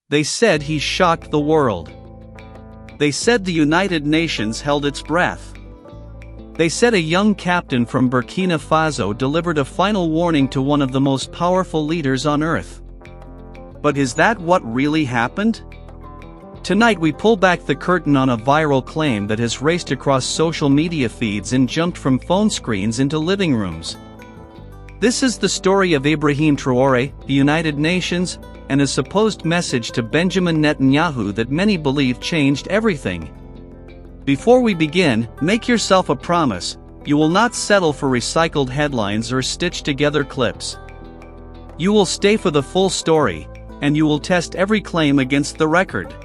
They said he shocked the world. They said the United Nations held its breath. They said a young captain from Burkina Faso delivered a final warning to one of the most powerful leaders on earth. But is that what really happened? Tonight we pull back the curtain on a viral claim that has raced across social media feeds and jumped from phone screens into living rooms. This is the story of Ibrahim Traoré, the United Nations, and a supposed message to Benjamin Netanyahu that many believe changed everything. Before we begin, make yourself a promise: you will not settle for recycled headlines or stitched-together clips. You will stay for the full story, and you will test every claim against the record.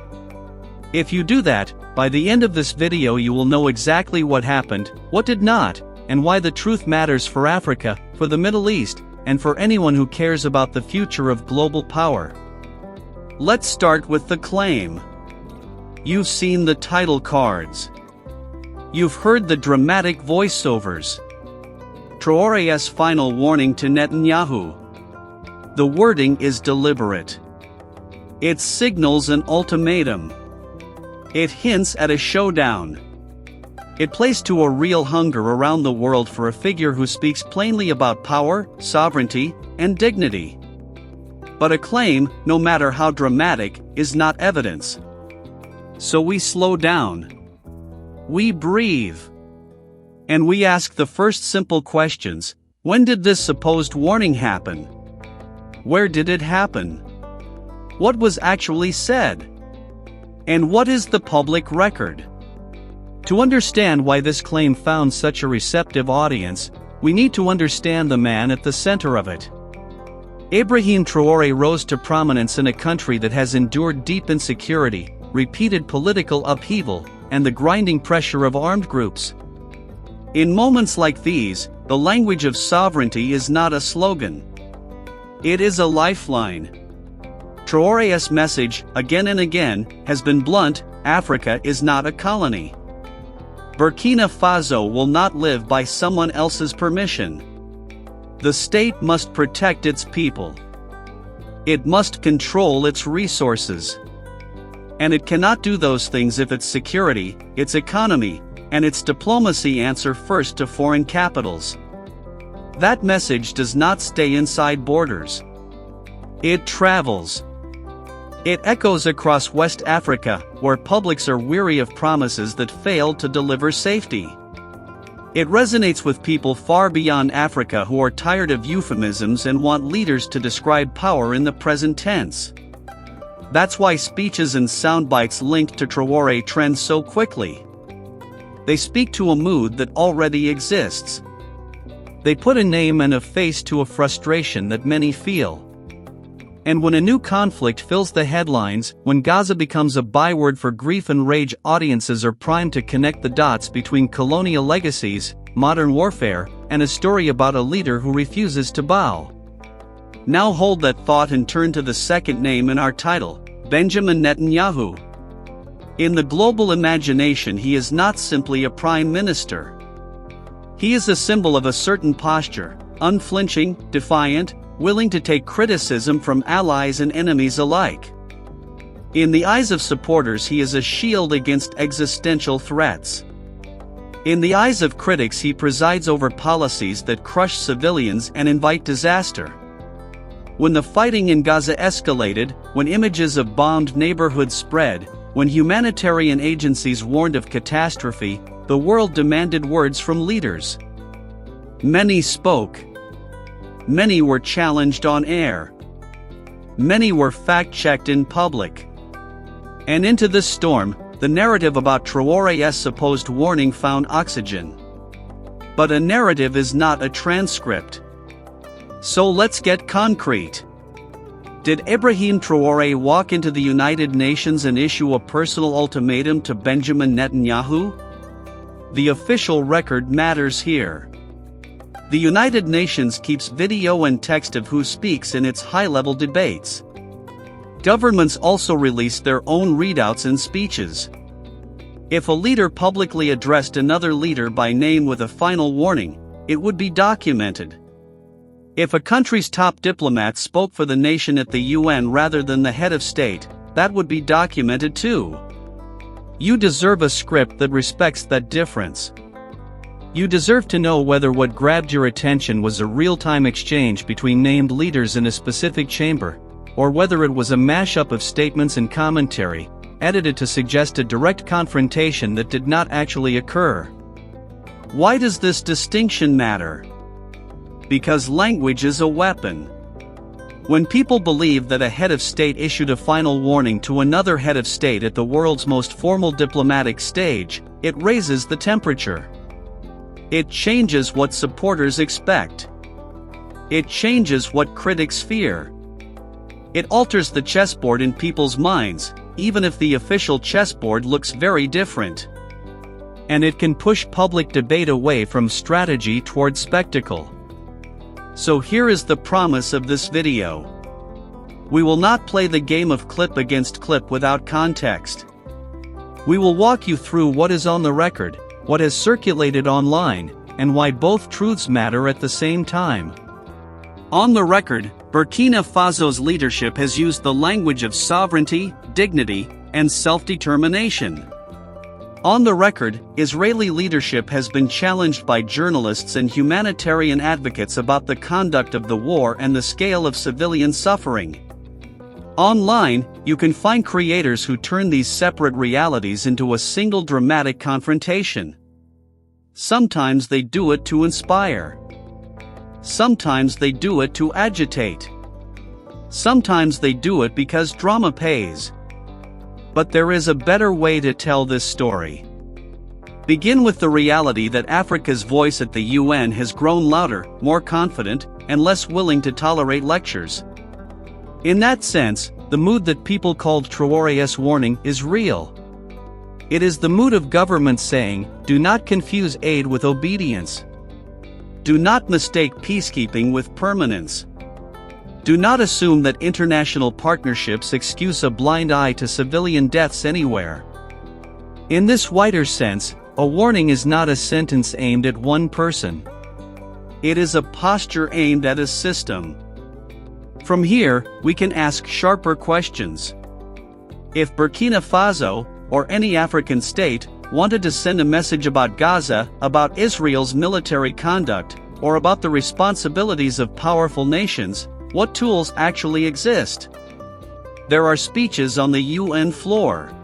If you do that, by the end of this video you will know exactly what happened, what did not, and why the truth matters for Africa, for the Middle East, and for anyone who cares about the future of global power. Let's start with the claim. You've seen the title cards. You've heard the dramatic voiceovers. Traoré's final warning to Netanyahu. The wording is deliberate. It signals an ultimatum. It hints at a showdown. It plays to a real hunger around the world for a figure who speaks plainly about power, sovereignty, and dignity. But a claim, no matter how dramatic, is not evidence. So we slow down. We breathe. And we ask the first simple questions: when did this supposed warning happen? Where did it happen? What was actually said? And what is the public record? To understand why this claim found such a receptive audience, we need to understand the man at the center of it. Ibrahim Traoré rose to prominence in a country that has endured deep insecurity, repeated political upheaval, and the grinding pressure of armed groups. In moments like these, the language of sovereignty is not a slogan. It is a lifeline. Traoré's message, again and again, has been blunt: Africa is not a colony. Burkina Faso will not live by someone else's permission. The state must protect its people. It must control its resources. And it cannot do those things if its security, its economy, and its diplomacy answer first to foreign capitals. That message does not stay inside borders. It travels. It echoes across West Africa, where publics are weary of promises that failed to deliver safety. It resonates with people far beyond Africa who are tired of euphemisms and want leaders to describe power in the present tense. That's why speeches and soundbites linked to Traoré trend so quickly. They speak to a mood that already exists. They put a name and a face to a frustration that many feel. And when a new conflict fills the headlines, when Gaza becomes a byword for grief and rage, audiences are primed to connect the dots between colonial legacies, modern warfare, and a story about a leader who refuses to bow. Now hold that thought and turn to the second name in our title, Benjamin Netanyahu. In the global imagination, he is not simply a prime minister. He is a symbol of a certain posture, unflinching, defiant, willing to take criticism from allies and enemies alike. In the eyes of supporters, he is a shield against existential threats. In the eyes of critics, he presides over policies that crush civilians and invite disaster. When the fighting in Gaza escalated, when images of bombed neighborhoods spread, when humanitarian agencies warned of catastrophe, the world demanded words from leaders. Many spoke. Many were challenged on air. Many were fact-checked in public. And into this storm, the narrative about Traoré's supposed warning found oxygen. But a narrative is not a transcript. So let's get concrete. Did Ibrahim Traoré walk into the United Nations and issue a personal ultimatum to Benjamin Netanyahu? The official record matters here. The United Nations keeps video and text of who speaks in its high-level debates. Governments also release their own readouts and speeches. If a leader publicly addressed another leader by name with a final warning, it would be documented. If a country's top diplomat spoke for the nation at the UN rather than the head of state, that would be documented too. You deserve a script that respects that difference. You deserve to know whether what grabbed your attention was a real-time exchange between named leaders in a specific chamber, or whether it was a mashup of statements and commentary, edited to suggest a direct confrontation that did not actually occur. Why does this distinction matter? Because language is a weapon. When people believe that a head of state issued a final warning to another head of state at the world's most formal diplomatic stage, it raises the temperature. It changes what supporters expect. It changes what critics fear. It alters the chessboard in people's minds, even if the official chessboard looks very different. And it can push public debate away from strategy toward spectacle. So here is the promise of this video. We will not play the game of clip against clip without context. We will walk you through what is on the record, what has circulated online, and why both truths matter at the same time. On the record, Burkina Faso's leadership has used the language of sovereignty, dignity, and self-determination. On the record, Israeli leadership has been challenged by journalists and humanitarian advocates about the conduct of the war and the scale of civilian suffering. Online, you can find creators who turn these separate realities into a single dramatic confrontation. Sometimes they do it to inspire. Sometimes they do it to agitate. Sometimes they do it because drama pays. But there is a better way to tell this story. Begin with the reality that Africa's voice at the UN has grown louder, more confident, and less willing to tolerate lectures. In that sense, the mood that people called Traore's warning is real. It is the mood of governments saying, do not confuse aid with obedience. Do not mistake peacekeeping with permanence. Do not assume that international partnerships excuse a blind eye to civilian deaths anywhere. In this wider sense, a warning is not a sentence aimed at one person. It is a posture aimed at a system. From here, we can ask sharper questions. If Burkina Faso, or any African state, wanted to send a message about Gaza, about Israel's military conduct, or about the responsibilities of powerful nations, what tools actually exist? There are speeches on the UN floor.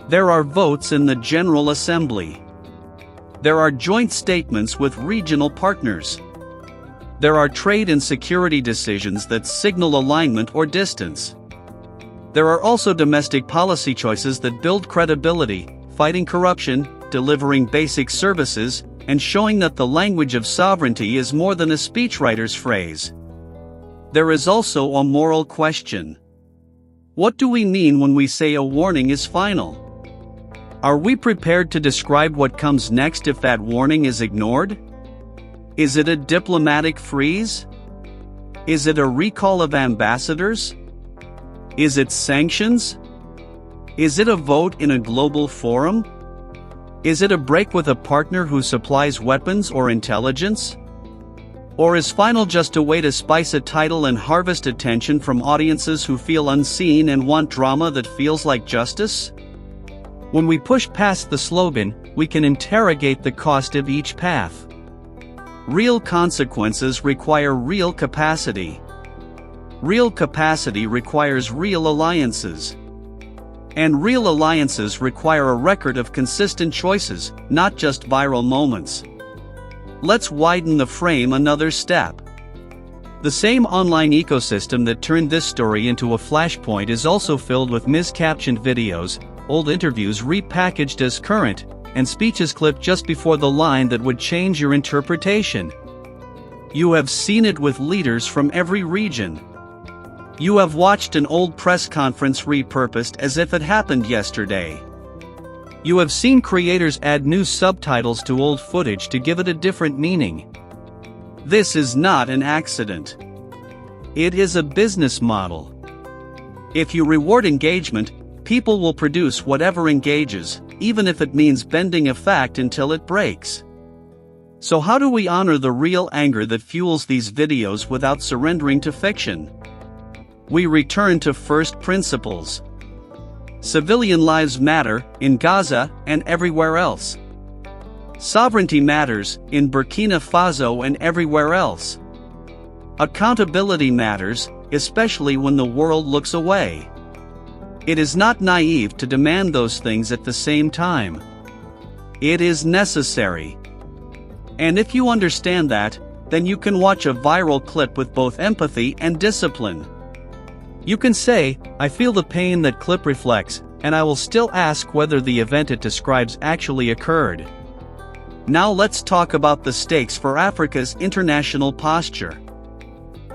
There are votes in the General Assembly. There are joint statements with regional partners. There are trade and security decisions that signal alignment or distance. There are also domestic policy choices that build credibility, fighting corruption, delivering basic services, and showing that the language of sovereignty is more than a speechwriter's phrase. There is also a moral question. What do we mean when we say a warning is final? Are we prepared to describe what comes next if that warning is ignored? Is it a diplomatic freeze? Is it a recall of ambassadors? Is it sanctions? Is it a vote in a global forum? Is it a break with a partner who supplies weapons or intelligence? Or is final just a way to spice a title and harvest attention from audiences who feel unseen and want drama that feels like justice? When we push past the slogan, we can interrogate the cost of each path. Real consequences require real capacity. Real capacity requires real alliances. And real alliances require a record of consistent choices, not just viral moments. Let's widen the frame another step. The same online ecosystem that turned this story into a flashpoint is also filled with miscaptioned videos, old interviews repackaged as current, and speeches clipped just before the line that would change your interpretation. You have seen it with leaders from every region. You have watched an old press conference repurposed as if it happened yesterday. You have seen creators add new subtitles to old footage to give it a different meaning. This is not an accident. It is a business model. If you reward engagement, people will produce whatever engages, even if it means bending a fact until it breaks. So how do we honor the real anger that fuels these videos without surrendering to fiction? We return to first principles. Civilian lives matter, in Gaza and everywhere else. Sovereignty matters, in Burkina Faso and everywhere else. Accountability matters, especially when the world looks away. It is not naive to demand those things at the same time. It is necessary. And if you understand that, then you can watch a viral clip with both empathy and discipline. You can say, I feel the pain that clip reflects, and I will still ask whether the event it describes actually occurred. Now let's talk about the stakes for Africa's international posture.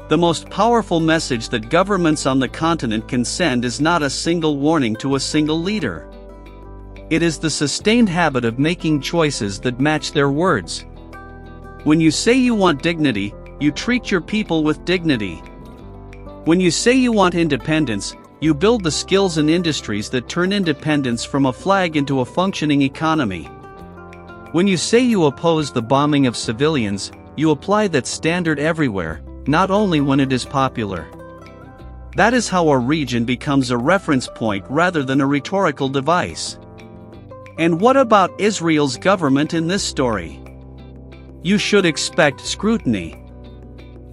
The most powerful message that governments on the continent can send is not a single warning to a single leader. It is the sustained habit of making choices that match their words. When you say you want dignity, you treat your people with dignity. When you say you want independence, you build the skills and industries that turn independence from a flag into a functioning economy. When you say you oppose the bombing of civilians, you apply that standard everywhere, not only when it is popular. That is how a region becomes a reference point rather than a rhetorical device. And what about Israel's government in this story? You should expect scrutiny.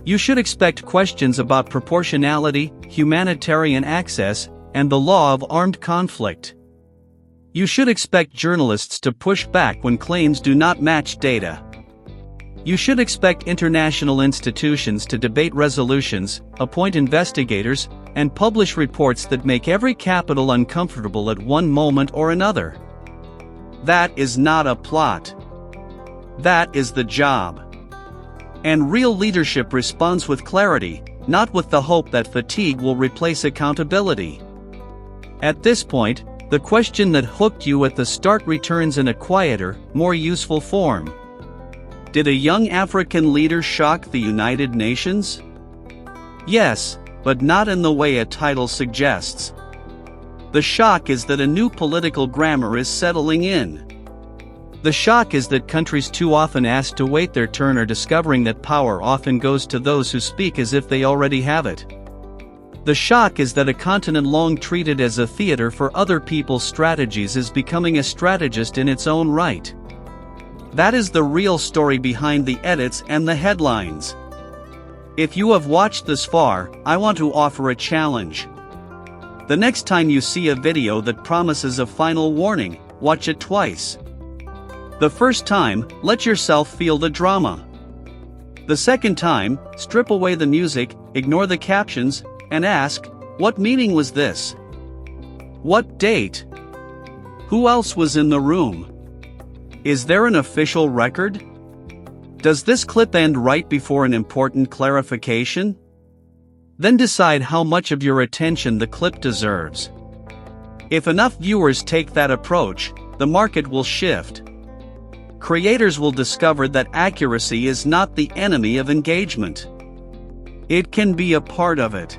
You should expect questions about proportionality, humanitarian access, and the law of armed conflict. You should expect journalists to push back when claims do not match data. You should expect international institutions to debate resolutions, appoint investigators, and publish reports that make every capital uncomfortable at one moment or another. That is not a plot. That is the job. And real leadership responds with clarity, not with the hope that fatigue will replace accountability. At this point, the question that hooked you at the start returns in a quieter, more useful form. Did a young African leader shock the United Nations? Yes, but not in the way a title suggests. The shock is that a new political grammar is settling in. The shock is that countries too often asked to wait their turn are discovering that power often goes to those who speak as if they already have it. The shock is that a continent long treated as a theater for other people's strategies is becoming a strategist in its own right. That is the real story behind the edits and the headlines. If you have watched this far, I want to offer a challenge. The next time you see a video that promises a final warning, watch it twice. The first time, let yourself feel the drama. The second time, strip away the music, ignore the captions, and ask, what meaning was this? What date? Who else was in the room? Is there an official record? Does this clip end right before an important clarification? Then decide how much of your attention the clip deserves. If enough viewers take that approach, the market will shift. Creators will discover that accuracy is not the enemy of engagement. It can be a part of it.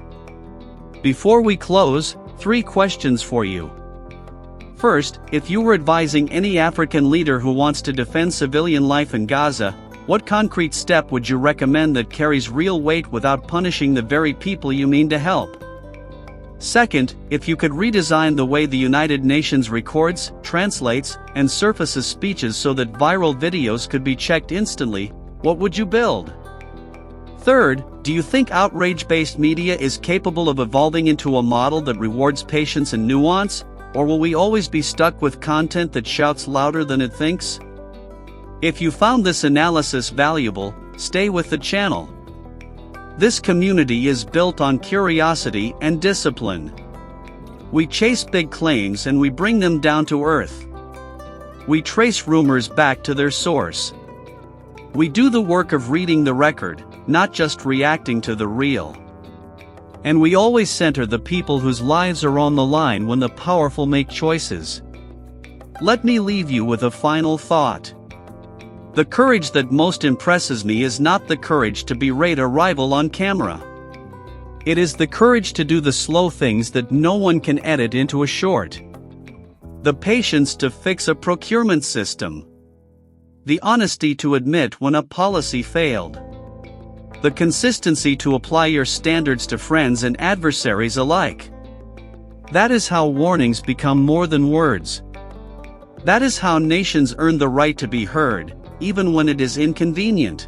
Before we close, 3 questions for you. First, if you were advising any African leader who wants to defend civilian life in Gaza, what concrete step would you recommend that carries real weight without punishing the very people you mean to help? Second, if you could redesign the way the United Nations records, translates, and surfaces speeches so that viral videos could be checked instantly, what would you build? Third, do you think outrage-based media is capable of evolving into a model that rewards patience and nuance, or will we always be stuck with content that shouts louder than it thinks? If you found this analysis valuable, stay with the channel. This community is built on curiosity and discipline. We chase big claims and we bring them down to earth. We trace rumors back to their source. We do the work of reading the record, not just reacting to the real. And we always center the people whose lives are on the line when the powerful make choices. Let me leave you with a final thought. The courage that most impresses me is not the courage to berate a rival on camera. It is the courage to do the slow things that no one can edit into a short. The patience to fix a procurement system. The honesty to admit when a policy failed. The consistency to apply your standards to friends and adversaries alike. That is how warnings become more than words. That is how nations earn the right to be heard, even when it is inconvenient.